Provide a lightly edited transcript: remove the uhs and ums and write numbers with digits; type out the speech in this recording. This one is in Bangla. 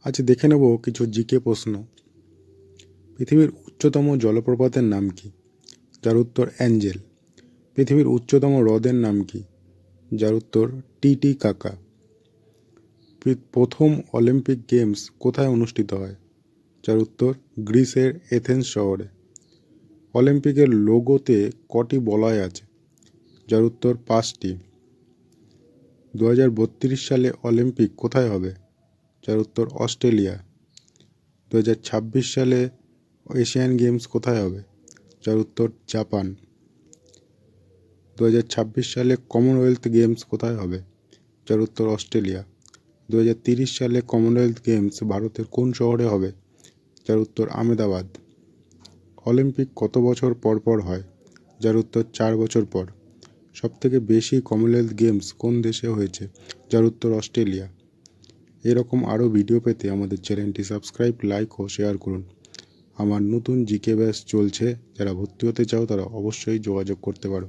আজ দেখে নেব কিছু জিকে প্রশ্ন। পৃথিবীর উচ্চতম জলপ্রপাতের নাম কি? যার উত্তর অ্যাঞ্জেল। পৃথিবীর উচ্চতম হ্রদের নাম কি? যার উত্তর টিটিকাকা। প্রথম অলিম্পিক গেমস কোথায় অনুষ্ঠিত হয়? যার উত্তর গ্রিসের এথেন্স শহরে। অলিম্পিকের লোগোতে কটি বলয় আছে? যার উত্তর 5টি। 2032 সালে অলিম্পিক কোথায় হবে? যার উত্তর অস্ট্রেলিয়া। 2026 সালে এশিয়ান গেমস কোথায় হবে? যার উত্তর জাপান। 2026 সালে কমনওয়েলথ গেমস কোথায় হবে? যার উত্তর অস্ট্রেলিয়া। 2030 সালে কমনওয়েলথ গেমস ভারতের কোন শহরে হবে? যার উত্তর আহমেদাবাদ। অলিম্পিক কত বছর পর পর হয়? যার উত্তর 4 বছর পর। সবথেকে বেশি কমনওয়েলথ গেমস কোন দেশে হয়েছে? যার উত্তর অস্ট্রেলিয়া। এরকম আরও ভিডিও পেতে আমাদের চ্যানেলটি সাবস্ক্রাইব, লাইক ও শেয়ার করুন। আমার নতুন জিকে ব্যাচ চলছে, যারা ভর্তি হতে চাও তারা অবশ্যই যোগাযোগ করতে পারো।